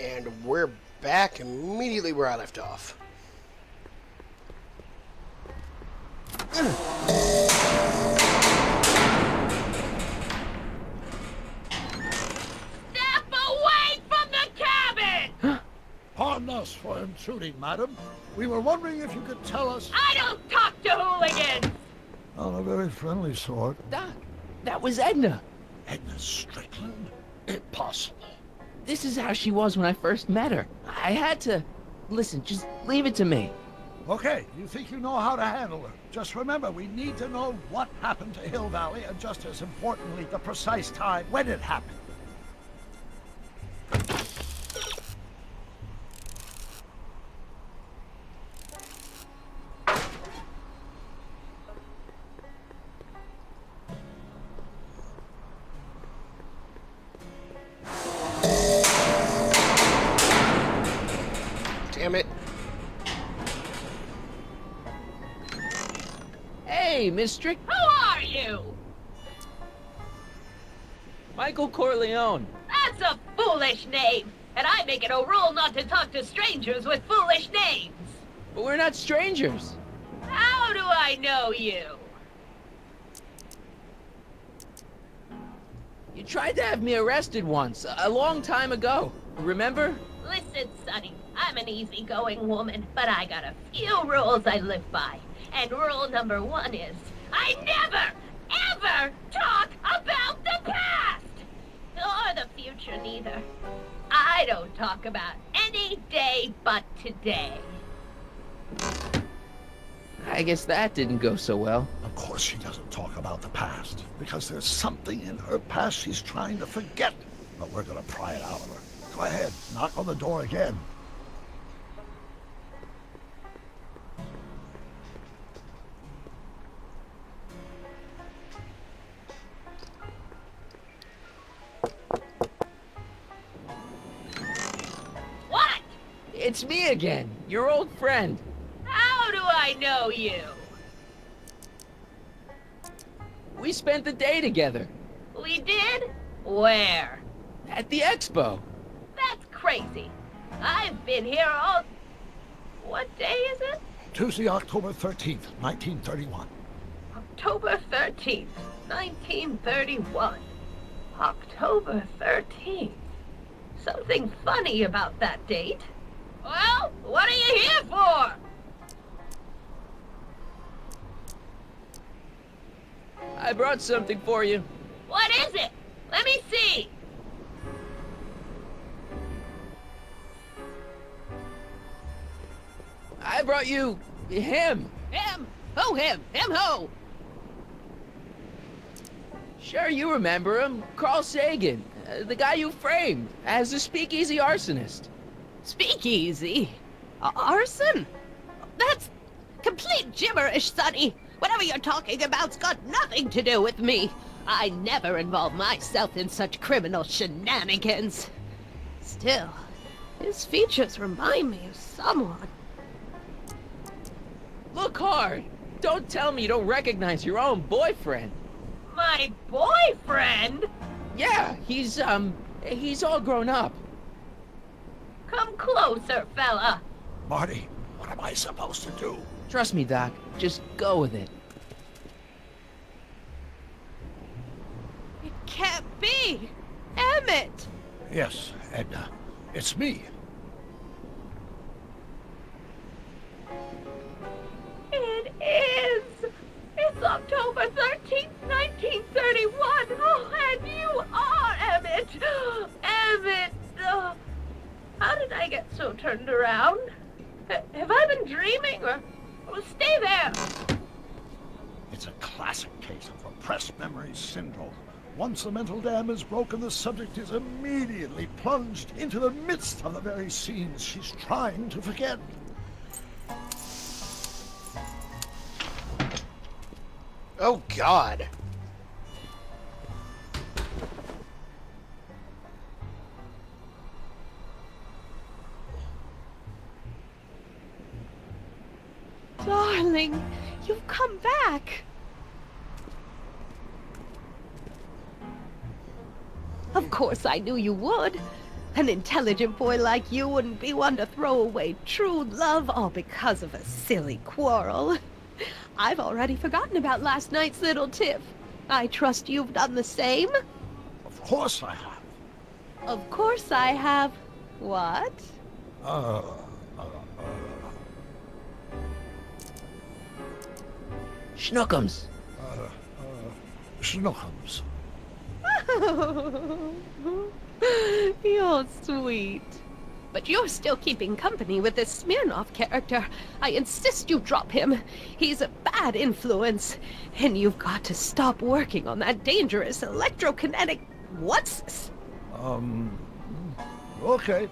And we're back immediately where I left off. Step away from the cabin! Pardon us for intruding, madam. We were wondering if you could tell us... I don't talk to hooligans! On a very friendly sort. Doc, that was Edna. Edna Strickland? Impossible. This is how she was when I first met her. I had to... Listen, just leave it to me. Okay, you think you know how to handle her. Just remember, we need to know what happened to Hill Valley, and just as importantly, the precise time when it happened. Damn it. Hey, Miss Strick... Who are you? Michael Corleone. That's a foolish name, and I make it a rule not to talk to strangers with foolish names. But we're not strangers. How do I know you? You tried to have me arrested once, a long time ago. Remember? Listen, Sonny, I'm an easygoing woman, but I got a few rules I live by. And rule number 1 is, I never, ever talk about the past! Or the future, neither. I don't talk about any day but today. I guess that didn't go so well. Of course she doesn't talk about the past, because there's something in her past she's trying to forget. But we're gonna pry it out of her. Go ahead, knock on the door again. What? It's me again, your old friend. How do I know you? We spent the day together. We did? Where? At the expo. That's crazy. I've been here all... What day is it? Tuesday, October 13th, 1931. October 13th, 1931. October 13th. Something funny about that date. Well, what are you here for? I brought something for you. What is it? Let me see. I brought you... him. Him? Who him? Him who? Sure, you remember him. Carl Sagan. The guy you framed as a speakeasy arsonist. Speakeasy? Arson? That's complete gibberish, Sonny. Whatever you're talking about's got nothing to do with me. I never involve myself in such criminal shenanigans. Still, his features remind me of someone. Look hard. Don't tell me you don't recognize your own boyfriend. My boyfriend? Yeah, he's all grown up. Come closer, fella. Marty, what am I supposed to do? Trust me, Doc. Just go with it. It can't be! Emmett! Yes, Edna. It's me. It is! It's October 13th, 1931! Oh, and you are Emmett! Emmett! How did I get so turned around? Have I been dreaming, or... Well, stay there! It's a classic case of repressed memory syndrome. Once the mental dam is broken, the subject is immediately plunged into the midst of the very scenes she's trying to forget. Oh, God. Darling, you've come back. Of course I knew you would. An intelligent boy like you wouldn't be one to throw away true love all because of a silly quarrel. I've already forgotten about last night's little tiff. I trust you've done the same? Of course I have. Of course I have. What? Schnookums. Schnookums. You're sweet. But you're still keeping company with this Smirnoff character. I insist you drop him. He's a bad influence. And you've got to stop working on that dangerous electrokinetic... What's this? Okay.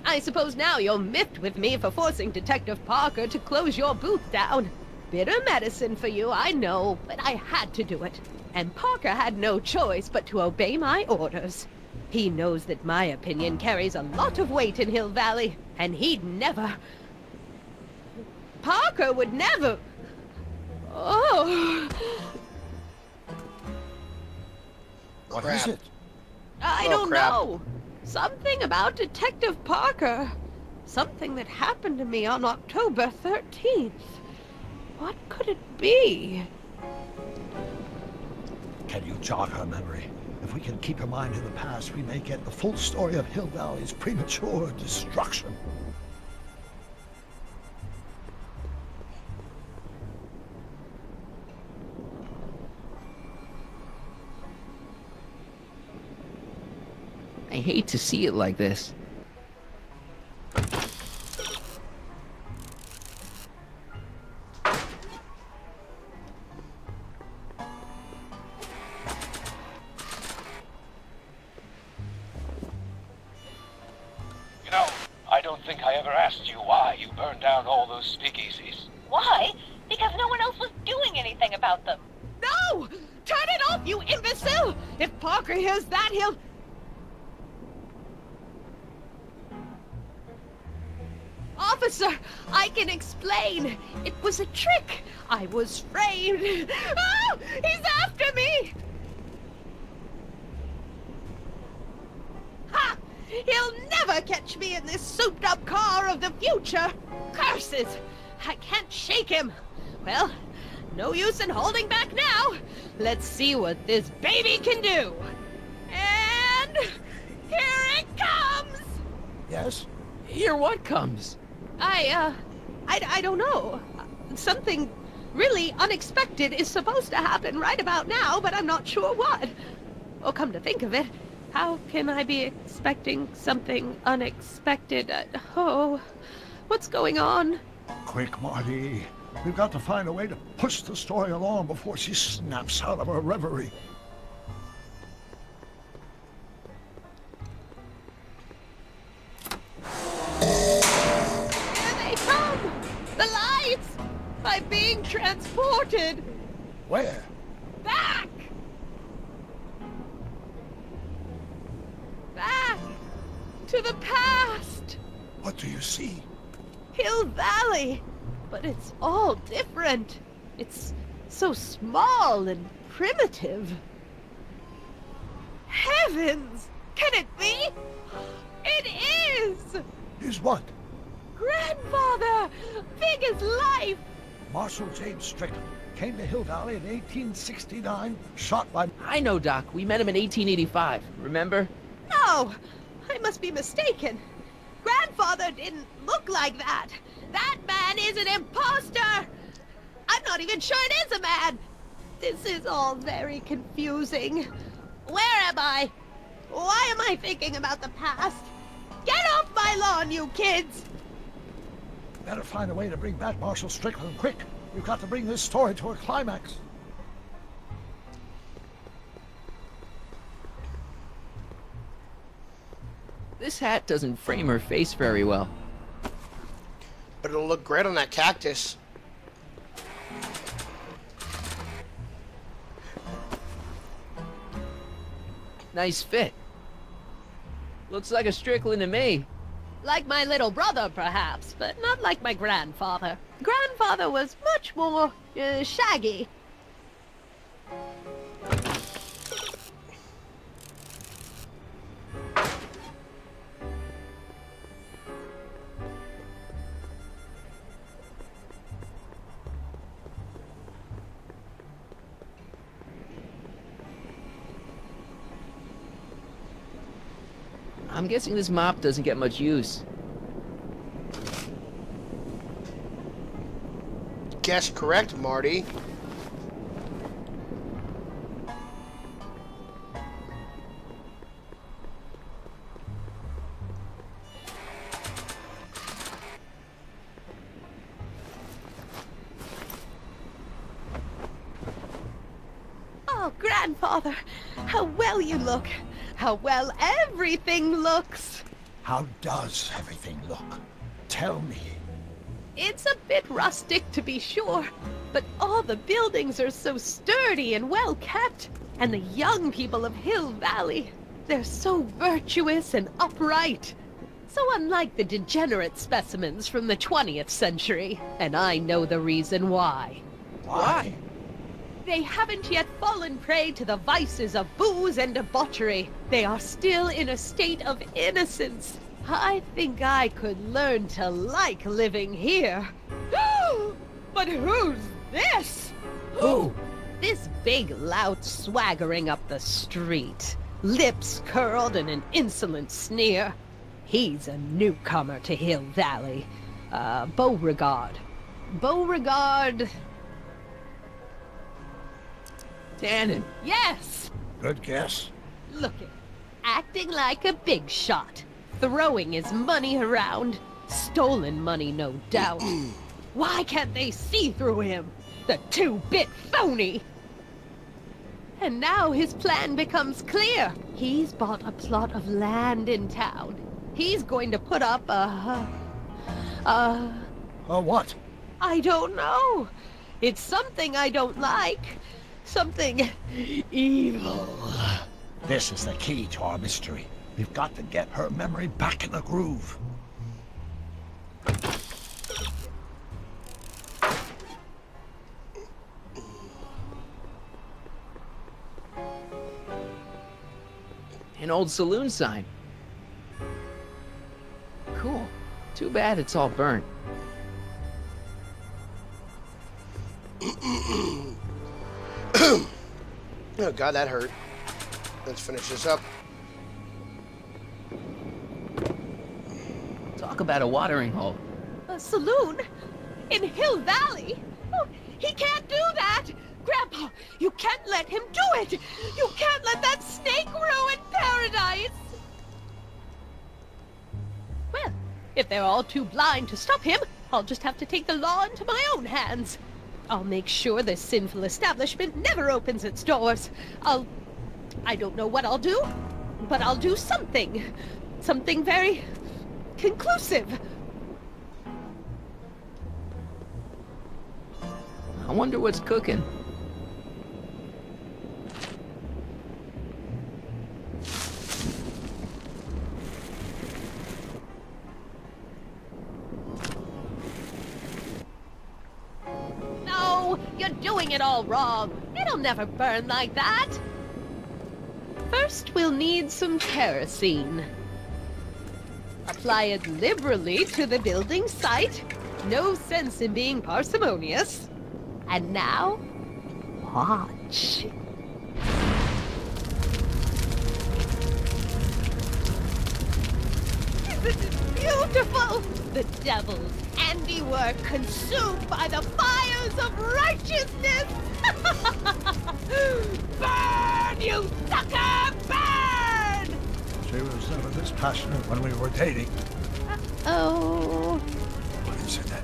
I suppose now you're miffed with me for forcing Detective Parker to close your booth down. Bitter medicine for you, I know, but I had to do it. And Parker had no choice but to obey my orders. He knows that my opinion carries a lot of weight in Hill Valley, and he'd never... Parker would never... Oh... What Crap. is it? I Oh, don't crap. know. Something about Detective Parker. Something that happened to me on October 13th. What could it be? Can you jog her memory? If we can keep her mind in the past, we may get the full story of Hill Valley's premature destruction. I hate to see it like this. You know, I don't think I ever asked you why you burned down all those speakeasies. Why? Because no one else was doing anything about them. No! Turn it off, you imbecile! If Parker hears that, he'll... Officer, I can explain. It was a trick. I was framed. Oh, he's after me! Ha! He'll never catch me in this souped-up car of the future. Curses! I can't shake him. Well, no use in holding back now. Let's see what this baby can do. And here it comes! Yes? Here what comes? I don't know. Something really unexpected is supposed to happen right about now, but I'm not sure what. Oh, come to think of it, how can I be expecting something unexpected? Oh, what's going on? Quick, Marty. We've got to find a way to push the story along before she snaps out of her reverie. Here they come! The lights! I'm being transported! Where? Back! Back! To the past! What do you see? Hill Valley! But it's all different. It's so small and primitive. Heavens! Can it be? It is! Is what? Grandfather! Big as life! Marshal James Strickland came to Hill Valley in 1869, shot by... I know, Doc. We met him in 1885. Remember? No! I must be mistaken. Grandfather didn't look like that. That man is an imposter! I'm not even sure it is a man! This is all very confusing. Where am I? Why am I thinking about the past? Get off my lawn, you kids! Better find a way to bring back Marshal Strickland quick. We've got to bring this story to a climax. This hat doesn't frame her face very well. But it'll look great on that cactus. Nice fit. Looks like a Strickland to me. Like my little brother, perhaps, but not like my grandfather. Grandfather was much more, shaggy. I'm guessing this mop doesn't get much use. Guess correct, Marty. Oh, Grandfather, how well you look. How well everything looks. How does everything look? Tell me. It's a bit rustic, to be sure, but all the buildings are so sturdy and well kept. And the young people of Hill Valley, they're so virtuous and upright. So unlike the degenerate specimens from the 20th century. And I know the reason why. Why? They haven't yet fallen prey to the vices of booze and debauchery. They are still in a state of innocence. I think I could learn to like living here. But who's this? Who? This big lout swaggering up the street. Lips curled in an insolent sneer. He's a newcomer to Hill Valley. Beauregard. Beauregard... Tannen. Yes! Good guess. Look at, acting like a big shot, throwing his money around, stolen money, no doubt. Why can't they see through him? The two-bit phony! And now his plan becomes clear. He's bought a plot of land in town. He's going to put up a What? I don't know. It's something I don't like. Something evil. This is the key to our mystery. We've got to get her memory back in the groove. An old saloon sign. Cool. Too bad it's all burnt. Oh god, that hurt. Let's finish this up. Talk about a watering hole. A saloon? In Hill Valley? Oh, he can't do that! Grandpa, you can't let him do it! You can't let that snake ruin paradise! Well, if they're all too blind to stop him, I'll just have to take the law into my own hands. I'll make sure this sinful establishment never opens its doors. I don't know what I'll do, but I'll do something. Something very conclusive. I wonder what's cooking. No, you're doing it all wrong. It'll never burn like that. First, we'll need some kerosene. Apply it liberally to the building site. No sense in being parsimonious. And now, watch. This is beautiful! The devil's handiwork consumed by the fires of righteousness! Burn, you sucker! Burn! She was never this passionate when we were dating. Oh. What is it then?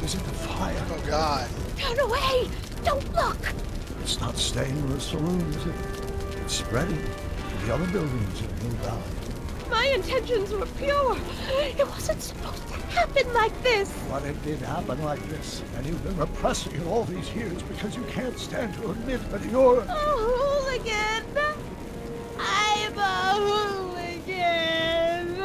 Is it the fire? Oh god. Turn away! Don't look! It's not staying in the saloon, is it? It's spreading to the other buildings in Hill Valley. My intentions were pure. It wasn't supposed to happen like this. But it did happen like this, and you've been repressing it all these years because you can't stand to admit that you're... A hooligan! I'm a hooligan!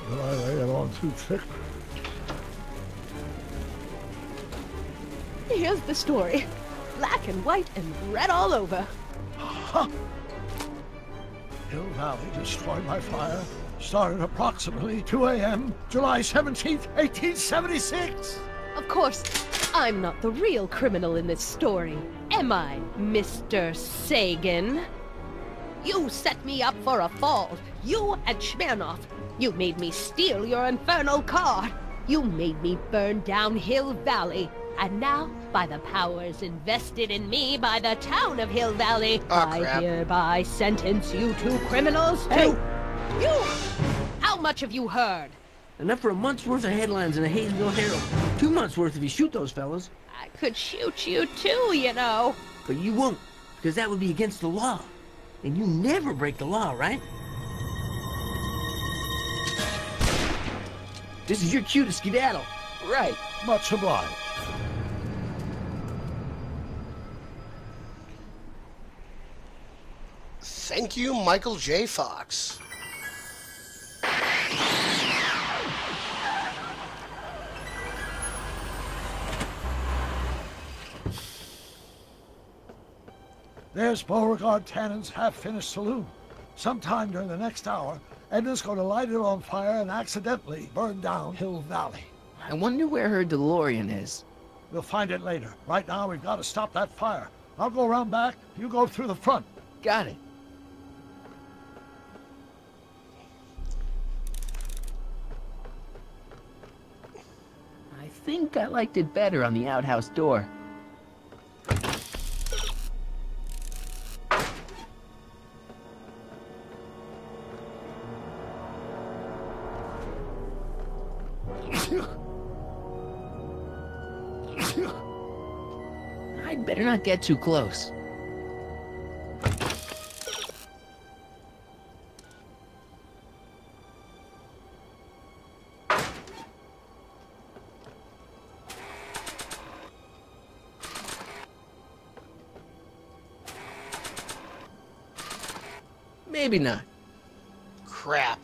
Did I lay it on too thick? Here's the story. Black and white and red all over. Huh. Hill Valley destroyed by fire. Started approximately 2 a.m., July 17th, 1876. Of course, I'm not the real criminal in this story, am I, Mr. Sagan? You set me up for a fall. You and Smirnoff. You made me steal your infernal car. You made me burn down Hill Valley. And now, by the powers invested in me by the town of Hill Valley, I hereby sentence you two criminals to... Hey! You! How much have you heard? Enough for a month's worth of headlines in the Hayesville Herald. 2 months worth if you shoot those fellas. I could shoot you too, you know. But you won't, because that would be against the law. And you never break the law, right? This is your cue to skedaddle. Right. Much obliged. Thank you, Michael J. Fox. There's Beauregard Tannen's half-finished saloon. Sometime during the next hour, Edna's going to light it on fire and accidentally burn down Hill Valley. I wonder where her DeLorean is. We'll find it later. Right now, we've got to stop that fire. I'll go around back, you go through the front. Got it. I think I liked it better on the outhouse door. I'd better not get too close. Maybe not. Crap.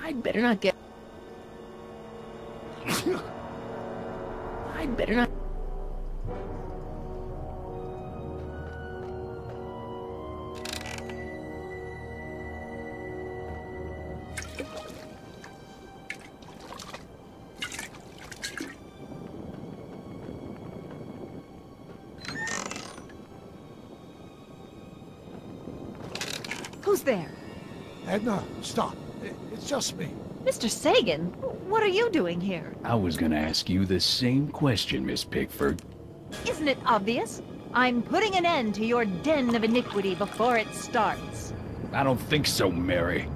I'd better not get... I'd better not... Who's there? Edna, stop. It's just me. Mr. Sagan? What are you doing here? I was gonna ask you the same question, Miss Pickford. Isn't it obvious? I'm putting an end to your den of iniquity before it starts. I don't think so, Mary.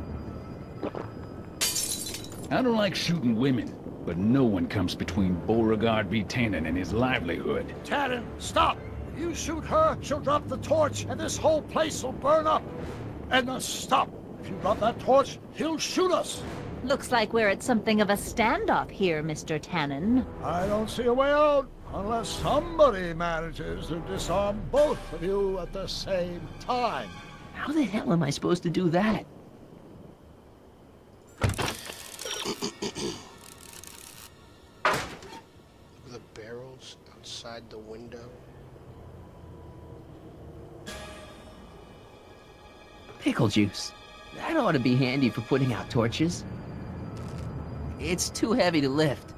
I don't like shooting women, but no one comes between Beauregard V. Tannen and his livelihood. Tannen, stop! If you shoot her, she'll drop the torch, and this whole place will burn up. Edna, stop! If you drop that torch, he'll shoot us! Looks like we're at something of a standoff here, Mr. Tannen. I don't see a way out, unless somebody manages to disarm both of you at the same time. How the hell am I supposed to do that? The barrels outside the window. Pickle juice. That ought to be handy for putting out torches. It's too heavy to lift.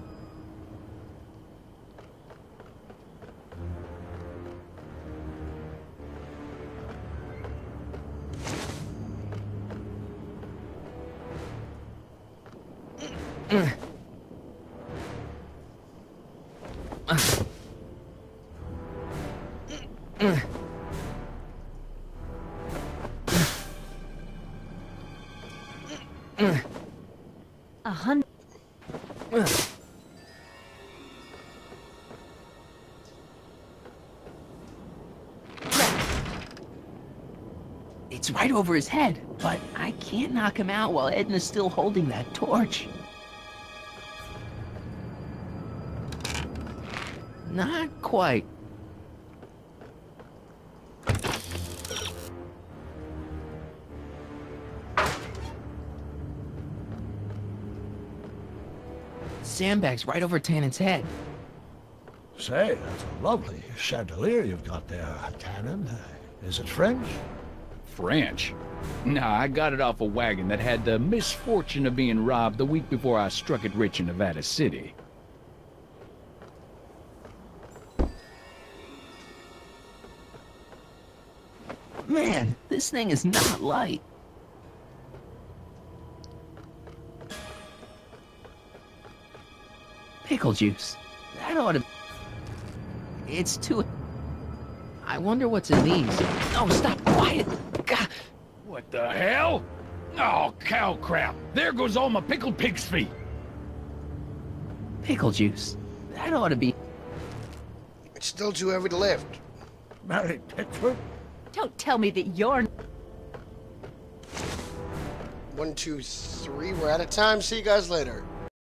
It's right over his head, but I can't knock him out while Edna's still holding that torch. Not quite. Sandbag's right over Tannen's head. Say, that's a lovely chandelier you've got there, Cannon. Is it French? French? Nah, I got it off a wagon that had the misfortune of being robbed the week before I struck it rich in Nevada City. Man, this thing is not light. Pickle juice. That ought to... It's too... I wonder what's in these. Oh, stop, quiet! God. What the hell? Oh, cow crap! There goes all my pickled pig's feet! Pickle juice. That ought to be... It's still too heavy to lift. Mary Pickford? Don't tell me that you're... 1, 2, 3. We're out of time. See you guys later.